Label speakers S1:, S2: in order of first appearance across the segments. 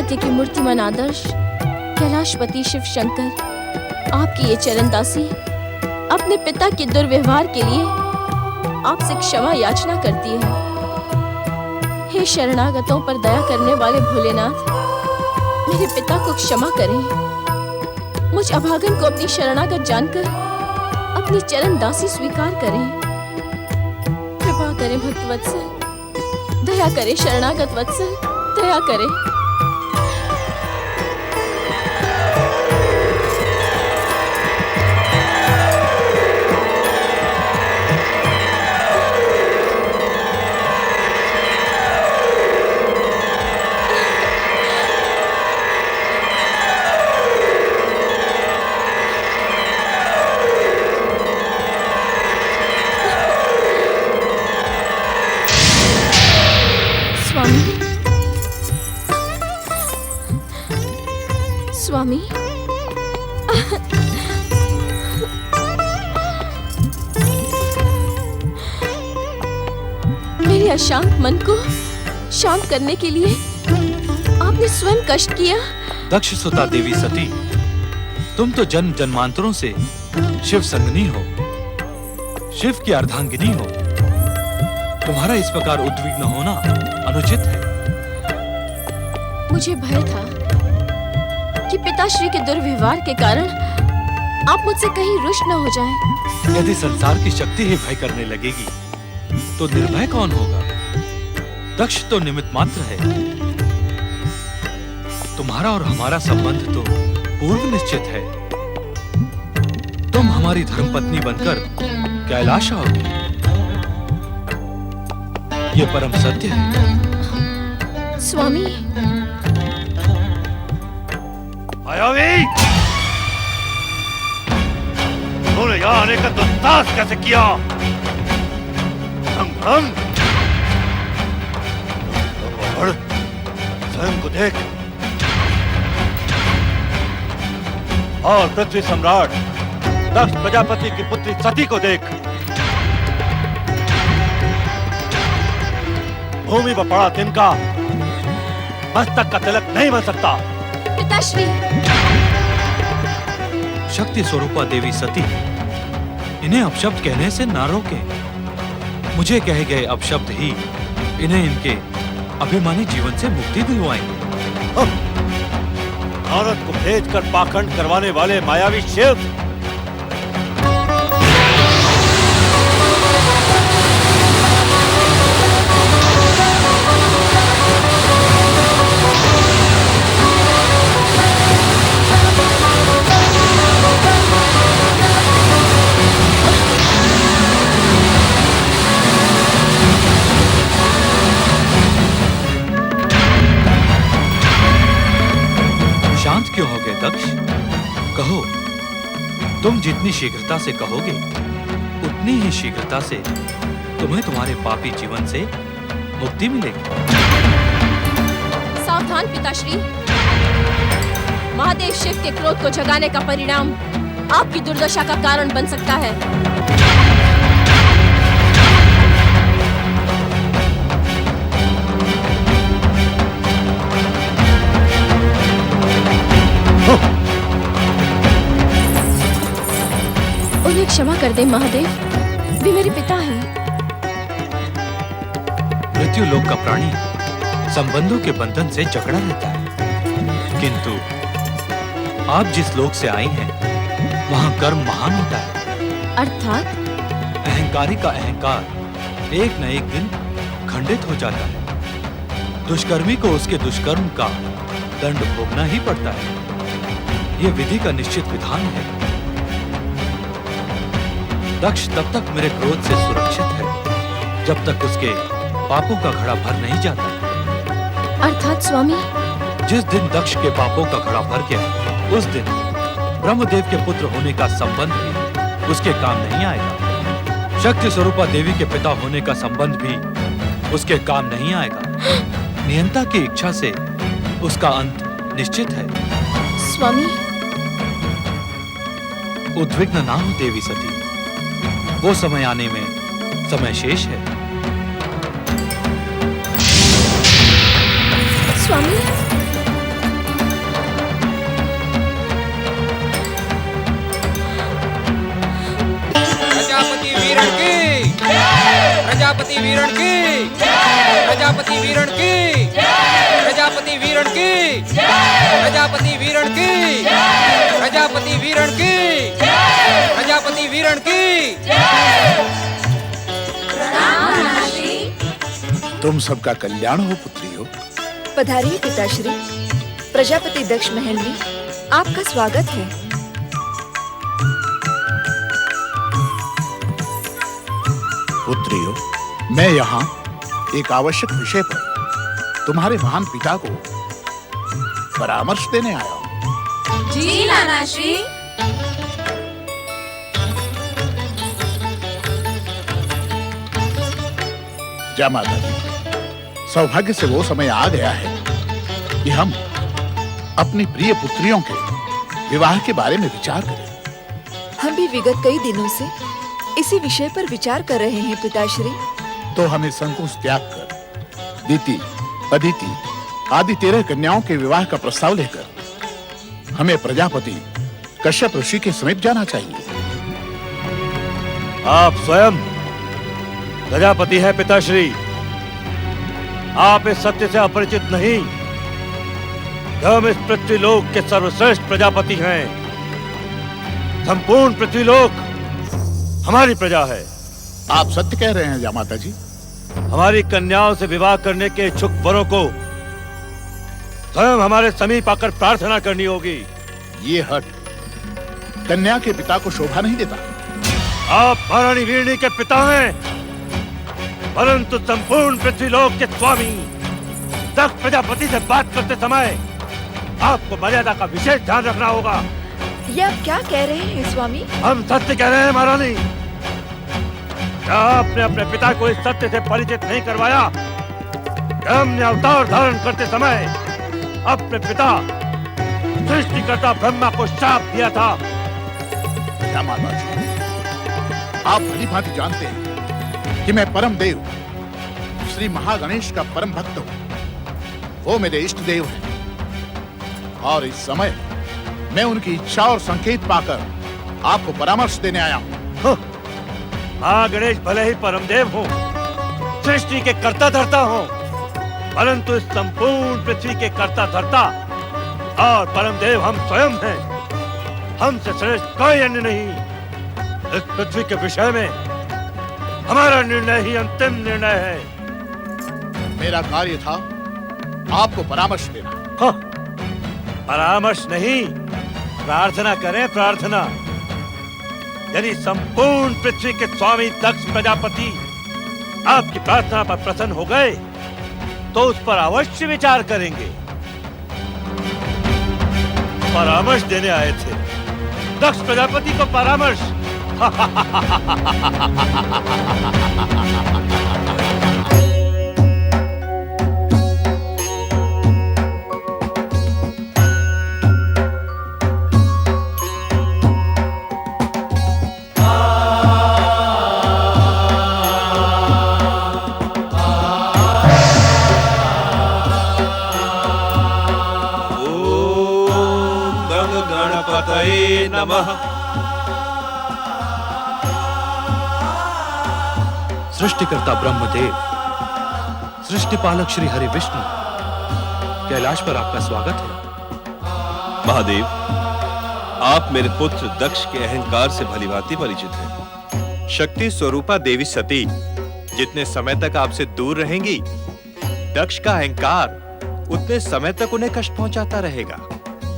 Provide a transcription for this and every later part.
S1: सत्य के मूर्तिमान आदर्श कैलाशपति शिव शंकर, आपकी ये चरण दासी अपने पिता के दुर्व्यवहार के लिए आपसे क्षमा याचना करती है। हे शरणागतों पर दया करने वाले भोलेनाथ, मेरे पिता को क्षमा करें। मुझ अभागन को अपनी शरणागत जानकर अपनी चरण दासी स्वीकार करें। कृपा करें भक्तवत्सल, दया करें शरणागत वत्सल, दया करें। स्वामी, मेरे अशांत मन को शांत करने के लिए आपने स्वयं कष्ट किया।
S2: दक्ष सुता देवी सती, तुम तो जन्म जन्मांतरों से शिव संगनी हो, शिव की अर्धांगिनी हो। तुम्हारा इस प्रकार उद्विग्न होना अनुचित है।
S1: मुझे भय था कि पिताश्री के दुर्व्यवहार के कारण आप मुझसे कहीं रुष्ट न हो जाएं।
S2: यदि संसार की शक्ति ही भय करने लगेगी तो निर्भय कौन होगा? दक्ष तो निमित्त मात्र है। तुम्हारा और हमारा संबंध तो पूर्व निश्चित है। तुम हमारी धर्मपत्नी बनकर कैलाश आओगी, ये परम सत्य है।
S1: स्वामी,
S3: मायावी, तूने यहाँ आने का दुस्साहस कैसे किया? हम स्वयं को देख और पृथ्वी सम्राट दक्ष प्रजापति की पुत्री सती को देख। भूमि पर पड़ा तिनका मस्तक का तिलक नहीं बन सकता।
S1: पिताश्री,
S2: शक्ति स्वरूपा देवी सती, इन्हें अपशब्द कहने से ना रोके। मुझे कहे गए अपशब्द ही इन्हें इनके अभिमानी जीवन से मुक्ति दिलवाएंगे।
S3: औरत को भेजकर पाखंड करवाने वाले मायावी शिव,
S2: क्यों हो गए दक्ष? कहो, तुम जितनी शीघ्रता से कहोगे उतनी ही शीघ्रता से तुम्हें तुम्हारे पापी जीवन से मुक्ति मिलेगी।
S1: सावधान पिताश्री, महादेव शिव के क्रोध को जगाने का परिणाम आपकी दुर्दशा का कारण बन सकता है। उन्हें क्षमा कर दे महादेव, वे मेरे पिता हैं।
S2: मृत्यु लोक का प्राणी संबंधों के बंधन से जकड़ा रहता है, किंतु आप जिस लोक से आई हैं, वहां कर्म महान होता है।
S1: अर्थात
S2: अहंकारी का अहंकार एक न एक दिन खंडित हो जाता है। दुष्कर्मी को उसके दुष्कर्म का दंड भोगना ही पड़ता है। यह विधि का निश्चित विधान है। दक्ष तब तक मेरे क्रोध से सुरक्षित है जब तक उसके पापों का घड़ा भर नहीं जाता।
S1: अर्थात स्वामी,
S2: जिस दिन दक्ष के पापों का घड़ा भर गया, उस दिन ब्रह्मदेव के पुत्र होने का संबंध भी उसके काम नहीं आएगा। शक्ति स्वरूपा देवी के पिता होने का संबंध भी उसके काम नहीं आएगा। नियंता की इच्छा से उसका अंत निश्चित है।
S1: स्वामी,
S2: उद्विग्न ना हो देवी सती, वो समय आने में समय शेष है।
S1: स्वामी,
S4: प्रजापति वीरण की, प्रजापति वीरण की, प्रजापति वीरण की, प्रजापति वीरण की, प्रजापति वीरण की, प्रजापति वीरण की।
S5: तुम सबका कल्याण हो पुत्रियों।
S6: पधारिए पिताश्री। प्रजापति दक्ष महल में आपका स्वागत है।
S5: पुत्रियों, मैं यहाँ एक आवश्यक विषय पर तुम्हारे महान पिता को परामर्श देने आया हूँ।
S7: जी नानाश्री।
S5: जय माता दी। सौभाग्य से वो समय आ गया है कि हम अपनी प्रिय पुत्रियों के विवाह के बारे में विचार करें।
S6: हम भी विगत कई दिनों से इसी विषय पर विचार कर रहे हैं पिताश्री।
S5: तो हमें संकोच त्याग कर दीति, अदिति आदि 13 कन्याओं के विवाह का प्रस्ताव लेकर हमें प्रजापति कश्यप ऋषि के समीप जाना चाहिए।
S3: आप स्वयं प्रजापति है पिताश्री। आप इस सत्य से अपरिचित नहीं कि हम इस पृथ्वीलोक के सर्वश्रेष्ठ प्रजापति हैं। संपूर्ण पृथ्वीलोक हमारी प्रजा है।
S5: आप सत्य कह रहे हैं जामाता जी।
S3: हमारी कन्याओं से विवाह करने के इच्छुक वरों को स्वयं हमारे समीप आकर प्रार्थना करनी होगी।
S5: ये हट कन्या के पिता को शोभा नहीं देता।
S3: आप महारानी वीरणी के पिता हैं, परंतु संपूर्ण पृथ्वीलोक के स्वामी दक्ष प्रजापति से बात करते समय आपको मर्यादा का विशेष ध्यान रखना होगा।
S6: ये आप क्या कह रहे हैं स्वामी?
S3: हम सत्य कह रहे हैं महारानी। क्या आपने अपने पिता को इस सत्य से परिचित नहीं करवाया कि हमने अवतार धारण करते समय अपने पिता सृष्टिकर्ता ब्रह्मा को शाप दिया था।
S5: क्या माता जी, आप भली भांति जानते हैं कि मैं परम देव श्री महागणेश का परम भक्त हूं। वो मेरे इष्ट देव हैं और इस समय मैं उनकी इच्छा और संकेत पाकर आपको परामर्श देने आया हूं।
S3: महागणेश भले ही परम देव हो, सृष्टि के कर्ता धर्ता हो, परंतु इस संपूर्ण पृथ्वी के कर्ता धर्ता और परम देव हम स्वयं हैं। हमसे श्रेष्ठ कोई अन्य नहीं। इस पृथ्वी के विषय में हमारा निर्णय ही अंतिम निर्णय है।
S5: मेरा कार्य था आपको परामर्श देना।
S3: हाँ, परामर्श नहीं, प्रार्थना करें प्रार्थना। यदि संपूर्ण पृथ्वी के स्वामी दक्ष प्रजापति आपकी प्रार्थना पर प्रसन्न हो गए तो उस पर अवश्य विचार करेंगे। परामर्श देने आए थे, दक्ष प्रजापति को परामर्श।
S2: गणपतये नमः। सृष्टिकर्ता ब्रह्मदेव, सृष्टिपालक श्री हरि विष्णु, कैलाश पर आपका स्वागत है।
S8: महादेव, आप मेरे पुत्र दक्ष के अहंकार से भलीभांति परिचित हैं। शक्ति स्वरूपा देवी सती जितने समय तक आपसे दूर रहेंगी, दक्ष का अहंकार उतने समय तक उन्हें कष्ट पहुंचाता रहेगा।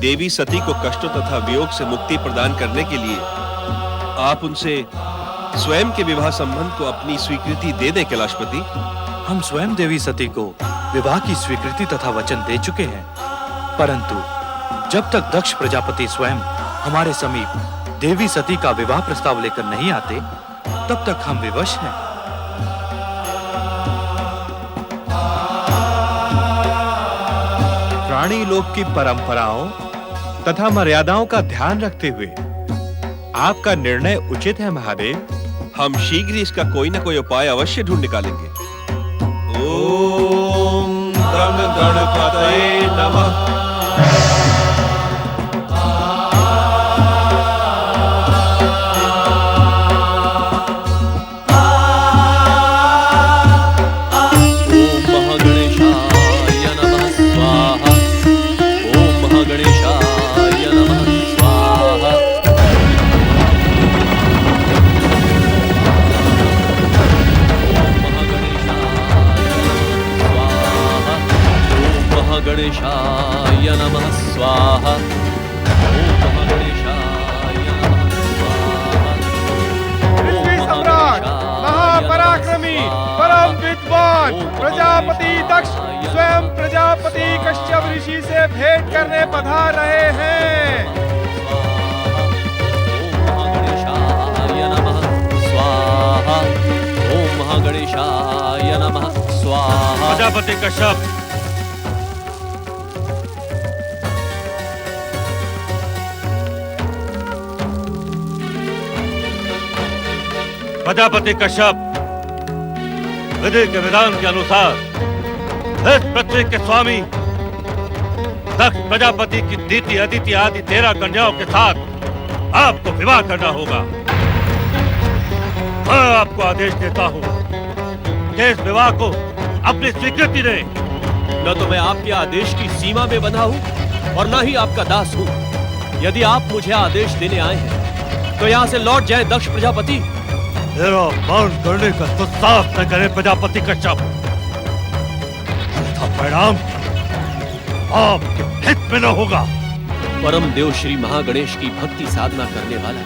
S8: देवी सती को कष्टों तथा वियोग से मुक्ति प्रदान करने के लिए आप उनसे स्वयं के विवाह संबंध को अपनी स्वीकृति दे दें कैलाशपति।
S2: हम स्वयं देवी सती को विवाह की स्वीकृति तथा वचन दे चुके हैं, परंतु जब तक दक्ष प्रजापति स्वयं हमारे समीप देवी सती का विवाह प्रस्ताव लेकर नहीं आते, तब तक हम विवश हैं।
S8: प्राणी लोक की परंपराओं तथा मर्यादाओं का ध्यान रखते हुए आपका निर्णय उचित है महादेव। हम शीघ्र ही इसका कोई न कोई उपाय अवश्य ढूंढ निकालेंगे। ओम गण गणपतये नमः।
S7: पराक्रमी परम विद्वान प्रजापति दक्ष स्वयं प्रजापति कश्यप ऋषि से भेंट करने पधार रहे हैं।
S9: ओम महागणेशाय नमः स्वाहा।
S3: प्रजापति कश्यप, प्रजापति कश्यप, विधि के विधान के अनुसार इस पृथ्वी के स्वामी दक्ष प्रजापति की दीति अदिति आदि 13 कन्याओं के साथ आपको विवाह करना होगा। मैं आपको आदेश देता हूँ कि इस विवाह को अपनी स्वीकृति दें।
S9: न तो मैं आपके आदेश की सीमा में बंधा हूँ और न ही आपका दास हूँ। यदि आप मुझे आदेश देने आए हैं तो यहाँ से लौट जाए दक्ष प्रजापति।
S3: मेरा मान करने का दुस्साहस न करे प्रजापति कश्यप, अन्यथा परिणाम आपके हित में न होगा।
S9: परम देव श्री महागणेश की भक्ति साधना करने वाला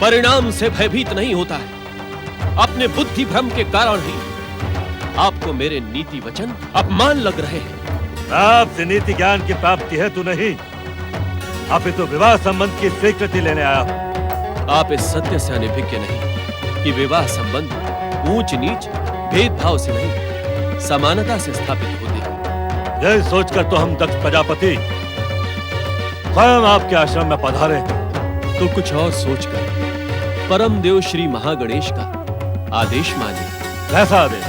S9: परिणाम से भयभीत नहीं होता है। अपने बुद्धि भ्रम के कारण ही आपको मेरे नीति वचन अपमान लग रहे हैं।
S3: आपसे नीति ज्ञान की प्राप्ति है तो नहीं, अपितु विवाह संबंध की स्वीकृति लेने आया हूं।
S9: आप इस सत्य से अनभिज्ञ नहीं कि विवाह संबंध ऊंच नीच भेदभाव से नहीं समानता से स्थापित होते हैं।
S3: यही सोचकर तो हम दक्ष प्रजापति स्वयं आपके आश्रम में पधारे हैं।
S9: तो कुछ और सोचकर परम देव श्री महागणेश का आदेश मानिए।
S3: कैसा आदेश?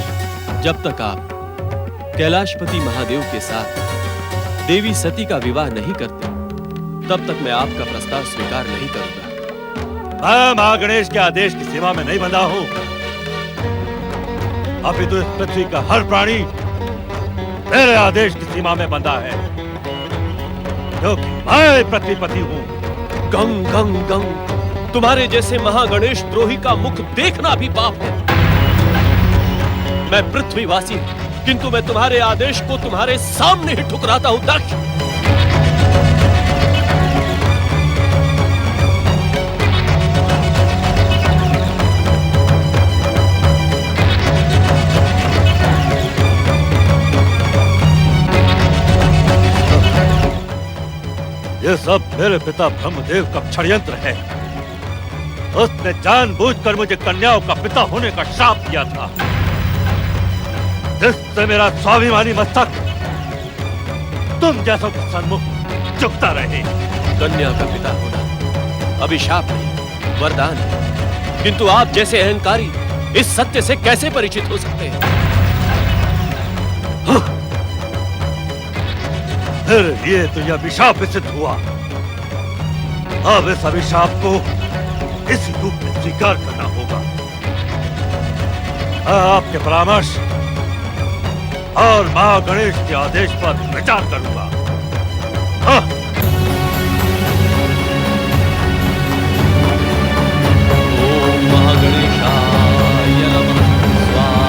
S9: जब तक आप कैलाशपति महादेव के साथ देवी सती का विवाह नहीं करते तब तक मैं आपका प्रस्ताव स्वीकार नहीं करूंगा।
S3: मैं महागणेश के आदेश की सीमा में नहीं बंधा हूं। अभी तो इस पृथ्वी का हर प्राणी मेरे आदेश की सीमा में बंधा है, क्योंकि मैं पृथ्वीपति हूं।
S9: गंग गंग गंग, तुम्हारे जैसे महागणेश द्रोही का मुख देखना भी पाप है। मैं पृथ्वीवासी हूं, किंतु मैं तुम्हारे आदेश को तुम्हारे सामने ही ठुकराता हूं दक्ष।
S3: ये सब मेरे पिता ब्रह्मदेव का षड्यंत्र है। उसने जानबूझकर मुझे कन्याओं का पिता होने का श्राप दिया था, जिससे मेरा स्वाभिमानी मस्तक तुम जैसों के सन्मुख झुकता रहे।
S9: कन्या का पिता होना अभिशाप नहीं वरदान है, किंतु आप जैसे अहंकारी इस सत्य से कैसे परिचित हो सकते हैं?
S3: मेरे लिए तो यह अभिशाप सिद्ध हुआ। अब इस अभिशाप को इसी रूप में स्वीकार करना होगा। मैं आपके परामर्श और महागणेश के आदेश पर विचार करूंगा। हाँ।
S9: ओम महागणेशाय नमः स्वाहा।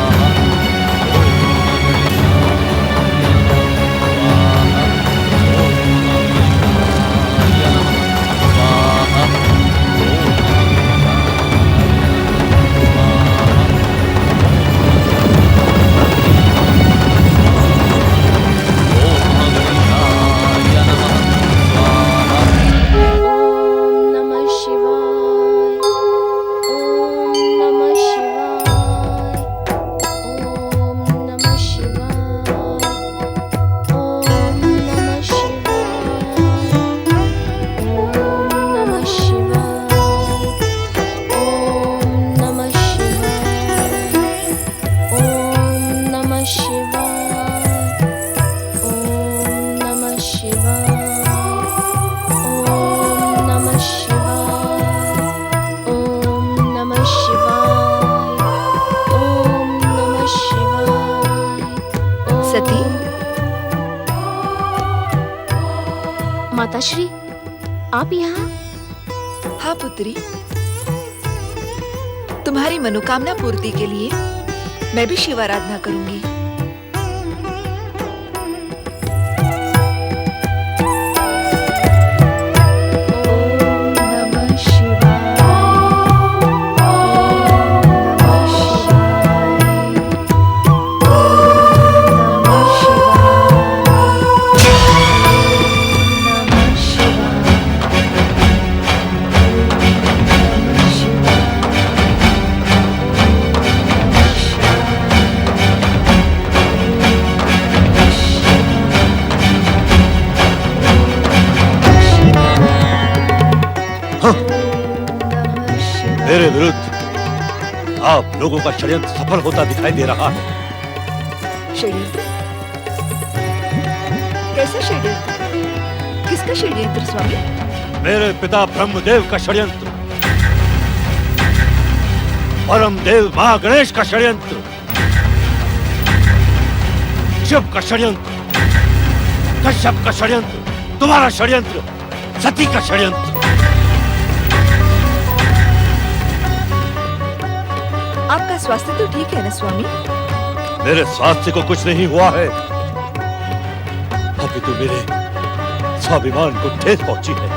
S1: माताश्री, आप यहाँ?
S6: हाँ पुत्री, तुम्हारी मनोकामना पूर्ति के लिए मैं भी शिव आराधना करूंगी। ओम नमः शिवाय।
S3: मेरे विरुद्ध आप लोगों का षड्यंत्र सफल होता दिखाई दे रहा है।
S6: षड्यंत्र? कैसा षड्यंत्र? किसका षड्यंत्र स्वामी?
S3: मेरे पिता ब्रह्मदेव का षड्यंत्र, परमदेव महागणेश का षड्यंत्र, शिव का षड्यंत्र, कश्यप का षड्यंत्र, तुम्हारा षड्यंत्र, सती का षड्यंत्र।
S6: आपका स्वास्थ्य तो ठीक है ना स्वामी?
S3: मेरे स्वास्थ्य को कुछ नहीं हुआ है, अभी तो मेरे स्वाभिमान को ठेस पहुंची है।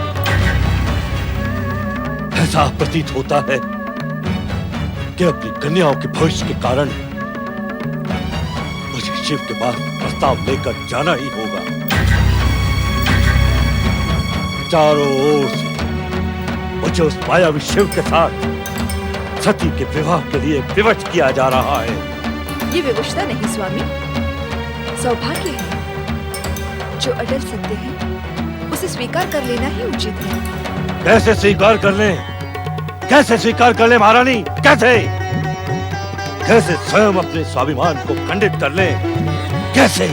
S3: ऐसा प्रतीत होता है कि अपनी कन्याओं के भविष्य के कारण मुझे शिव के पास प्रस्ताव लेकर जाना ही होगा। चारों ओर से मुझे उस मायावी शिव के साथ सती के विवाह के लिए विवश किया जा रहा है।
S6: ये विवशता नहीं स्वामी, सौभाग्य है। जो अटल सत्य है उसे स्वीकार कर लेना ही उचित है।
S3: कैसे स्वीकार कर ले? कैसे स्वीकार कर ले महारानी? कैसे? कैसे स्वयं अपने स्वाभिमान को खंडित कर ले? कैसे?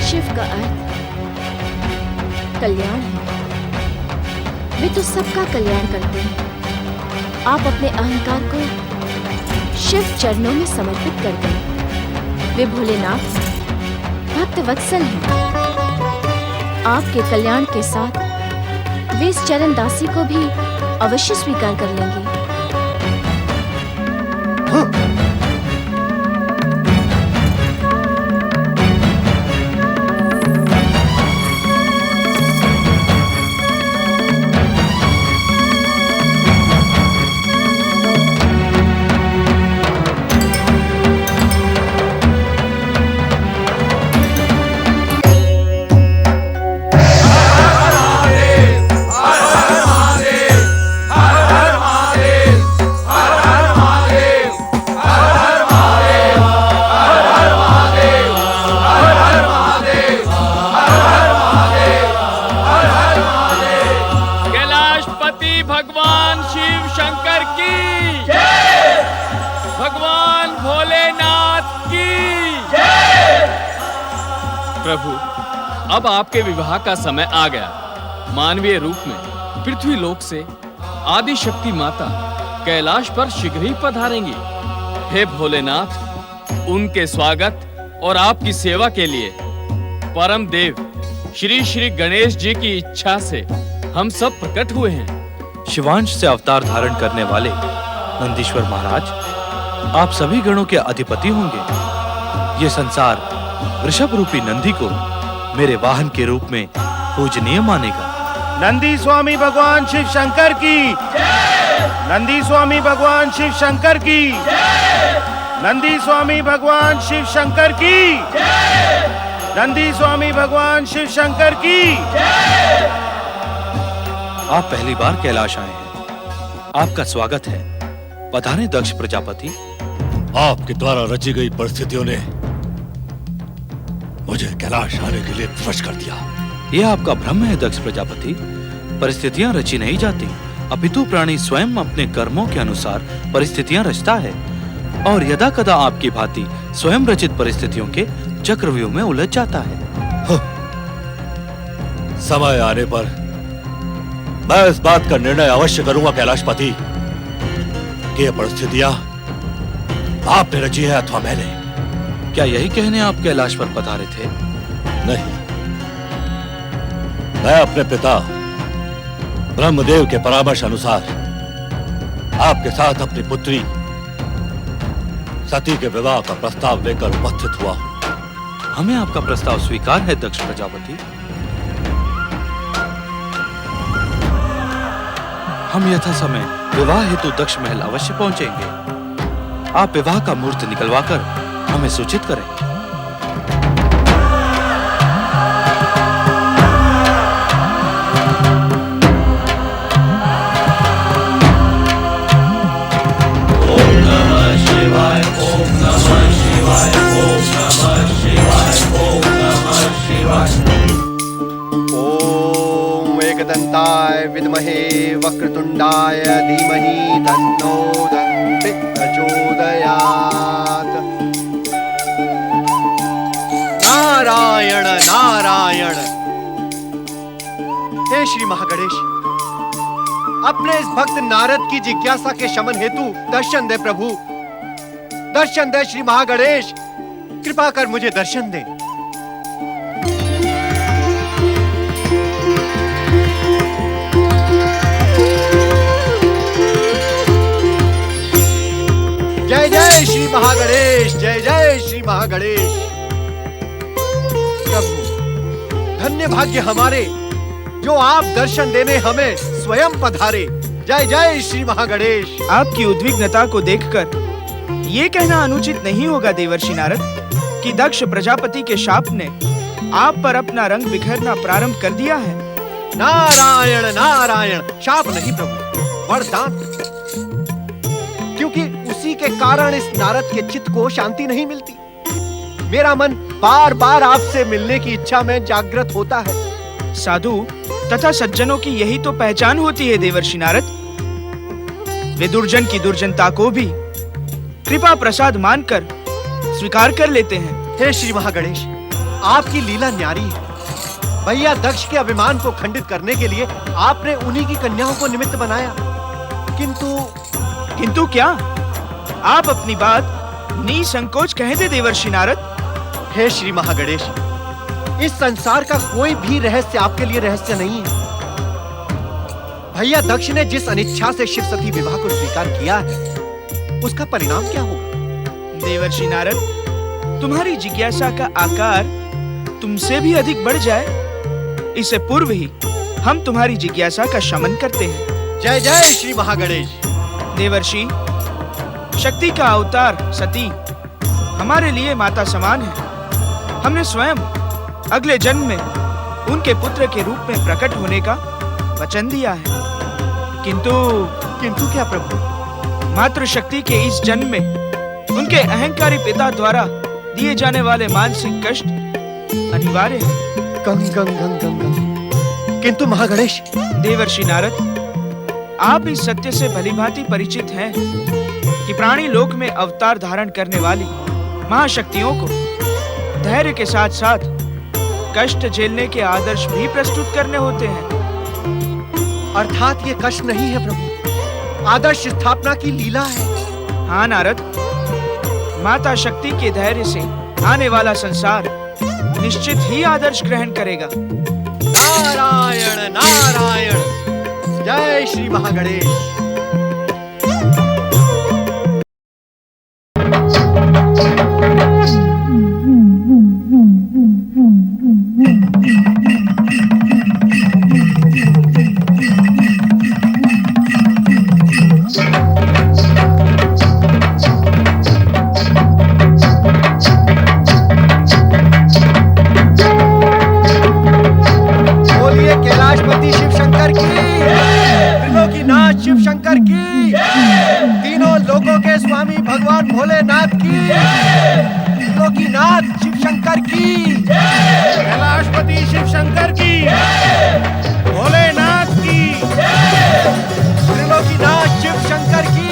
S1: शिव का अर्थ कल्याण है। वे तो सबका कल्याण करते हैं। आप अपने अहंकार को शिव चरणों में समर्पित कर दें। वे भोलेनाथ भक्त वत्सल हैं। आपके कल्याण के साथ वे इस चरण दासी को भी अवश्य स्वीकार कर लेंगे।
S7: भगवान शिव शंकर की जय, भगवान भोलेनाथ की जय।
S10: प्रभु, अब आपके विवाह का समय आ गया। मानवीय रूप में पृथ्वी लोक से आदि शक्ति माता कैलाश पर शीघ्र ही पधारेंगी। हे भोलेनाथ, उनके स्वागत और आपकी सेवा के लिए परम देव श्री श्री गणेश जी की इच्छा से हम सब प्रकट हुए हैं।
S2: शिवांश से अवतार धारण करने वाले नंदीश्वर महाराज, आप सभी गणों के अधिपति होंगे। ये संसार वृषभ रूपी नंदी को मेरे वाहन के रूप में पूजनीय मानेगा।
S7: नंदी स्वामी भगवान शिव शंकर की जय, नंदी स्वामी भगवान शिव शंकर की जय, नंदी स्वामी भगवान शिव शंकर की जय, नंदी स्वामी भगवान शिव शंकर की जय।
S2: आप पहली बार कैलाश आए हैं, आपका स्वागत है। पधारें दक्ष प्रजापति।
S3: आपके द्वारा रची गई परिस्थितियों ने मुझे कैलाश आने के लिए विवश कर दिया।
S2: यह आपका भ्रम है दक्ष प्रजापति। परिस्थितियां रची नहीं जाती, अपितु प्राणी स्वयं अपने कर्मों के अनुसार परिस्थितियां रचता है और यदा कदा आपकी भांति स्वयं रचित परिस्थितियों के चक्रव्यूह में उलझ जाता है।
S3: समय आने पर मैं इस बात का निर्णय अवश्य करूंगा कैलाशपति कि ये परिस्थितियां आपने रची है अथवा मैंने।
S2: क्या यही कहने आप कैलाश पर पधारे थे?
S3: नहीं, मैं अपने पिता ब्रह्मदेव के परामर्श अनुसार आपके साथ अपनी पुत्री सती के विवाह का प्रस्ताव लेकर उपस्थित हुआ हूं।
S2: हमें आपका प्रस्ताव स्वीकार है दक्ष प्रजापति। हम यथा समय विवाह हेतु दक्ष महल अवश्य पहुंचेंगे। आप विवाह का मुहूर्त निकलवाकर हमें सूचित करें।
S11: ओम नमः शिवाय, ओम नमः शिवाय, ओम नमः शिवाय, ओम नमः शिवाय।
S12: वक्रतुंडाय विद्महे वक्रतुंडाय धीमहि तन्नो दन्ति प्रचोदयात्। नारायण नारायण। हे श्री महागणेश, अपने इस भक्त नारद की जिज्ञासा के शमन हेतु दर्शन दे प्रभु, दर्शन दे श्री महागणेश, कृपा कर मुझे दर्शन दे। जय जय श्री महागणेश, जय जय श्री महागणेश। प्रभु, धन्य भाग्य हमारे जो आप दर्शन देने हमें स्वयं पधारे। जय जय श्री महागणेश।
S13: आपकी उद्विग्नता को देखकर ये कहना अनुचित नहीं होगा देवर्षि नारद कि दक्ष प्रजापति के शाप ने आप पर अपना रंग बिखरना प्रारंभ कर दिया है।
S12: नारायण नारायण। शाप नहीं प्रभु, वरदान, क्योंकि उसी के कारण इस नारद के चित्त को शांति नहीं मिलती। मेरा मन बार बार आपसे मिलने की इच्छा में जागृत होता है।
S13: साधु तथा सज्जनों की यही तो पहचान होती है देवर्षि नारद। वे दुर्जन की दुर्जनता को भी कृपा प्रसाद मानकर स्वीकार कर लेते हैं।
S12: हे श्री महागणेश, आपकी लीला न्यारी है। भैया दक्ष के अभिमान को खंडित करने के लिए आपने उन्हीं की कन्याओं को निमित्त बनाया,
S13: किंतु क्या? आप अपनी बात निसंकोच कह दे देवर्षि नारद।
S12: हे श्री महागणेश, इस संसार का कोई भी रहस्य आपके लिए रहस्य नहीं है। भैया दक्ष ने जिस अनिच्छा से शिव सती विवाह को स्वीकार किया है, उसका परिणाम क्या होगा?
S13: देवर्षि नारद, तुम्हारी जिज्ञासा का आकार तुमसे भी अधिक बढ़ जाए, इससे पूर्व ही हम तुम्हारी जिज्ञासा का शमन करते हैं।
S12: जय जय श्री महागणेश।
S13: देवर्षि, शक्ति का अवतार सती हमारे लिए माता समान है। हमने स्वयं अगले जन्म में उनके पुत्र के रूप में प्रकट होने का वचन दिया है। किंतु क्या प्रभु? मातृशक्ति के इस जन्म में उनके अहंकारी पिता द्वारा दिए जाने वाले मानसिक कष्ट अनिवार्य है।
S12: किंतु महागणेश।
S13: देवर्षि नारद, आप इस सत्य से भलीभांति परिचित हैं कि प्राणी लोक में अवतार धारण करने वाली महाशक्तियों को धैर्य के साथ साथ कष्ट झेलने के आदर्श भी प्रस्तुत करने होते हैं।
S12: अर्थात ये कष्ट नहीं है प्रभु, आदर्श स्थापना की लीला है।
S13: हाँ नारद, माता शक्ति के धैर्य से आने वाला संसार निश्चित ही आदर्श ग्रहण करेगा।
S12: नारायण नारायण। जय श्री महागणेश। शिव शंकर की, तीनों लोगों के स्वामी भगवान भोलेनाथ की, त्रिलोकीनाथ शिव शंकर की,
S7: कैलाशपति शिव शंकर की, भोलेनाथ की,
S12: त्रिलोकीनाथ शिव शंकर की।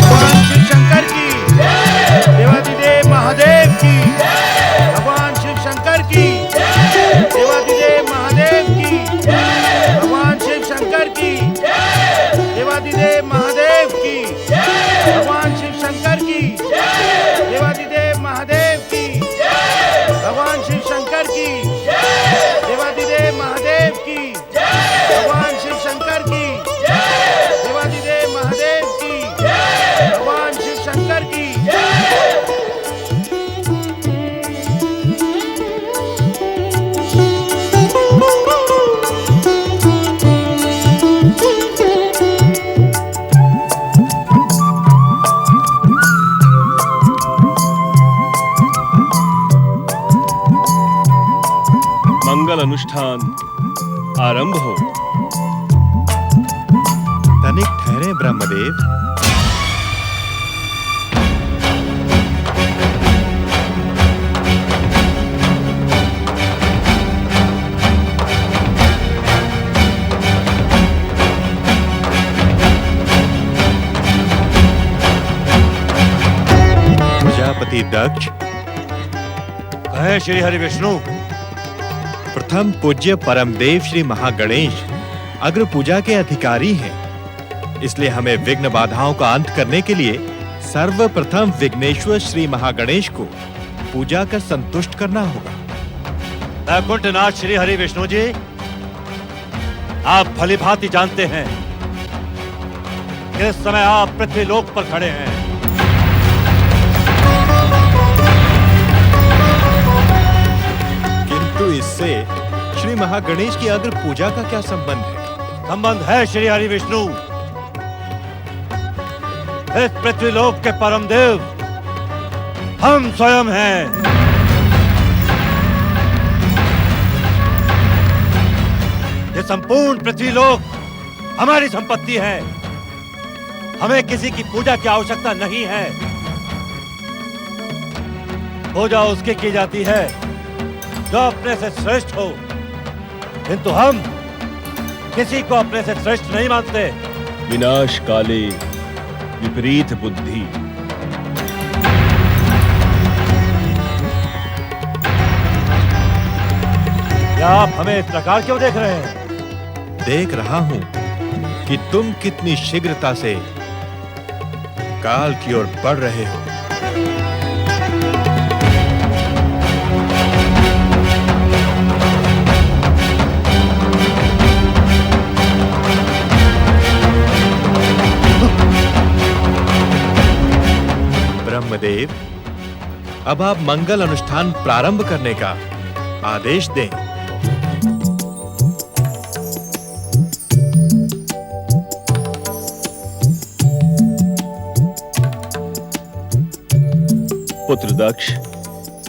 S7: भगवान शिव शंकर की, देवाधिदेव महादेव की, भगवान शिव शंकर की, देवाधिदेव महादेव की, भगवान शिव शंकर की, देवाधिदेव महादेव की, भगवान शिव शंकर की, देवाधिदेव महादेव की, भगवान शिव शंकर की, देवाधिदेव महादेव की, भगवान शिव शंकर की, देवाधिदेव महादेव की, भगवान शिव शंकर की।
S14: मंगल अनुष्ठान आरंभ हो।
S8: तनिक ठहरे ब्रह्मदेव। प्रजापति दक्ष।
S3: कहे श्री हरि विष्णु।
S8: प्रथम पूज्य परमदेव श्री महागणेश अग्र पूजा के अधिकारी हैं, इसलिए हमें विघ्न बाधाओं का अंत करने के लिए सर्वप्रथम विघ्नेश्वर श्री महागणेश को पूजा कर संतुष्ट करना होगा।
S3: वैकुंठनाथ श्री हरि विष्णु जी, आप भली भांति जानते हैं कि इस समय आप पृथ्वी लोक पर खड़े हैं।
S8: किंतु इससे श्री महागणेश की अग्र पूजा का क्या संबंध है?
S3: संबंध है श्री हरि विष्णु। इस पृथ्वी लोक के परम देव हम स्वयं हैं। ये संपूर्ण पृथ्वी लोक हमारी संपत्ति है। हमें किसी की पूजा की आवश्यकता नहीं है। पूजा उसकी की जाती है जो अपने से श्रेष्ठ हो, किंतु हम किसी को अपने से श्रेष्ठ नहीं मानते।
S14: विनाश काले विपरीत बुद्धि।
S3: क्या आप हमें इस प्रकार क्यों देख रहे हैं?
S8: देख रहा हूं कि तुम कितनी शीघ्रता से काल की ओर बढ़ रहे हो। ब्रह्मदेव, अब आप मंगल अनुष्ठान प्रारंभ करने का आदेश दें।
S14: पुत्र दक्ष,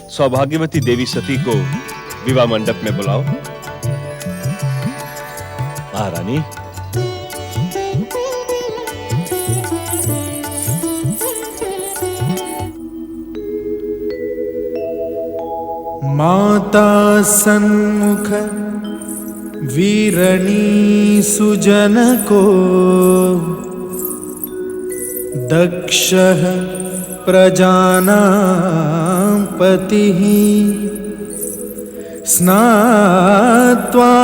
S14: सौभाग्यवती देवी सती को विवाह मंडप में बुलाओ।
S3: महारानी,
S15: माता सन्मुख वीरणी सुजन को दक्षः प्रजानां पतिः स्नात्वा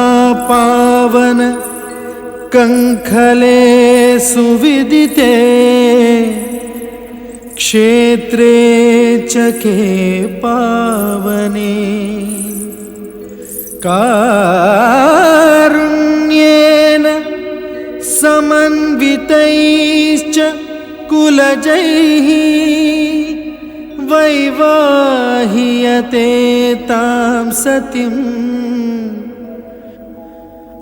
S15: पावन कंखले सुविदिते क्षेत्रे चके पावने कारुण्येन समन्वितैश्च कुलजैः वैवाह्यते तां सतीम्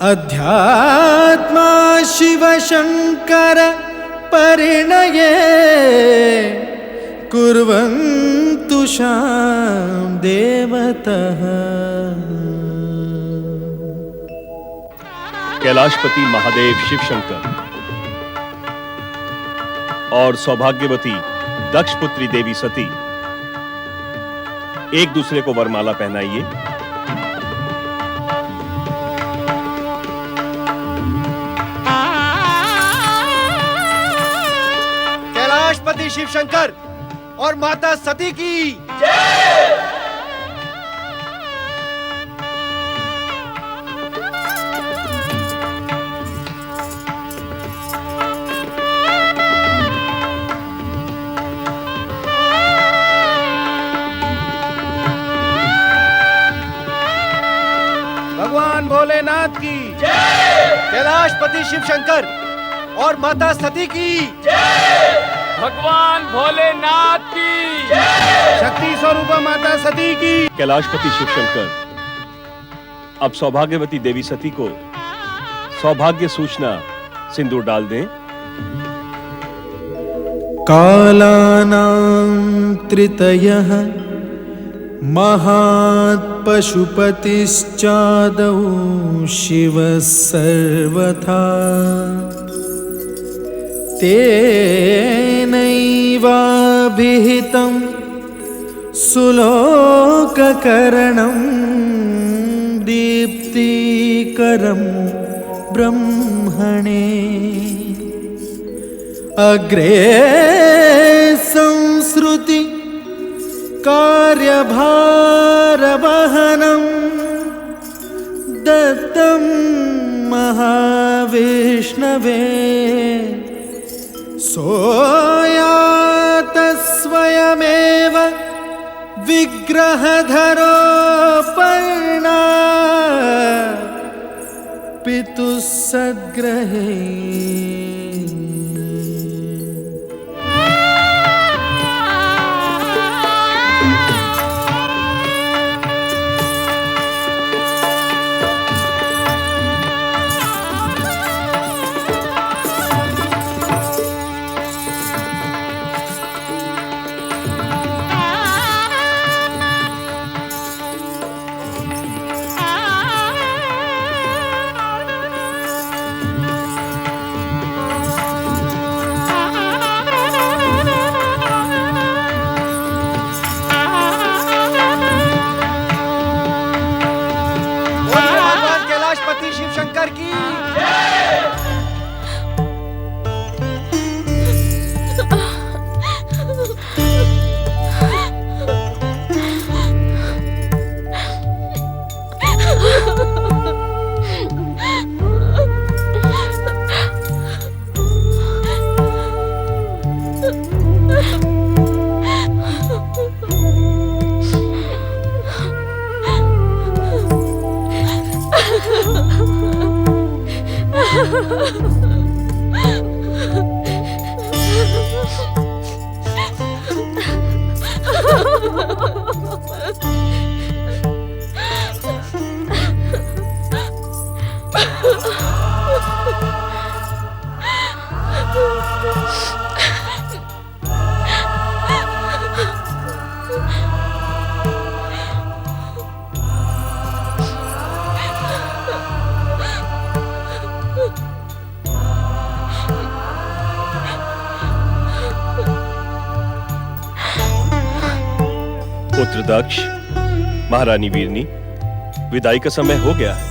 S15: अध्यात्मा शिवशंकर परिणये कुर्वन्तु शां देवतः।
S14: कैलाशपति महादेव शिव शंकर और सौभाग्यवती दक्ष पुत्री देवी सती एक दूसरे को वरमाला पहनाइए।
S12: कैलाशपति शिव शंकर और माता सती की
S7: भगवान भोलेनाथ की
S12: कैलाशपति शिव शंकर और माता सती की
S10: भगवान भोलेनाथ की
S7: शक्ति स्वरूपा माता सती की।
S14: कैलाशपति शिव शंकर अब सौभाग्यवती देवी सती को सौभाग्य सूचना सिंदूर डाल दें।
S15: कालानां त्रितयः महात्पशुपतिश्चादौ शिवः सर्वथा तेनैवाभिहितं सुलोककरणं दीप्तिकरं ब्रह्मणे अग्रे संसृति भारवहनं दत्तं महाविष्णवे सोयात स्वयमेव विग्रहधरोपर्णा पितुः सद्ग्रहे
S12: शिव शंकर की
S14: पुत्र दक्ष, महारानी वीरनी, विदाई का समय हो गया है।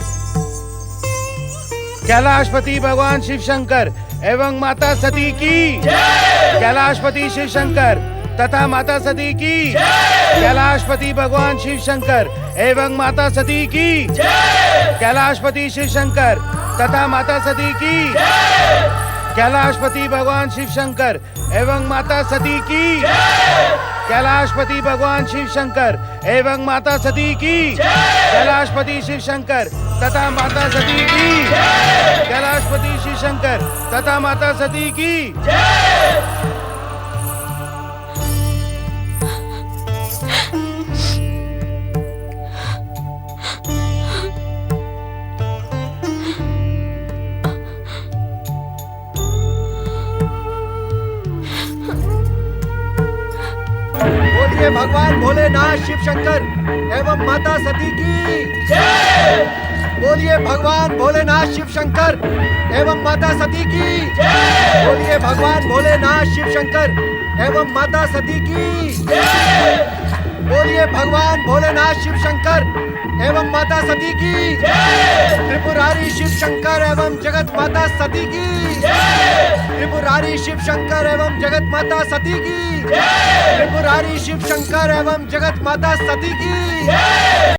S7: कैलाशपति भगवान शिव शंकर एवं माता सती की कैलाशपति शिव शंकर तथा माता सती की कैलाशपति भगवान शिव शंकर एवं माता सती की कैलाशपति शिव शंकर तथा माता सती की कैलाशपति भगवान शिव शंकर एवं माता सती की कैलाशपति भगवान शिव शंकर एवं माता सती की कैलाशपति शिव शंकर तथा माता सती की कैलाशपति शिव शंकर तथा माता सती की
S12: बोलिए भगवान भोलेनाथ शिव शंकर एवं माता सती की जय। बोलिए भगवान भोलेनाथ शिव शंकर एवं माता सती की जय। बोलिए भगवान भोलेनाथ शिव शंकर एवं माता सती की जय। बोलिए भगवान भोलेनाथ शिव शंकर एवं माता सती की जय। त्रिपुरारी शिव शंकर एवं जगत माता सती की जय। त्रिपुरारी शिव शंकर एवं जगत माता सती की जय। त्रिपुरारी शिव शंकर एवं जगत माता सती की जय।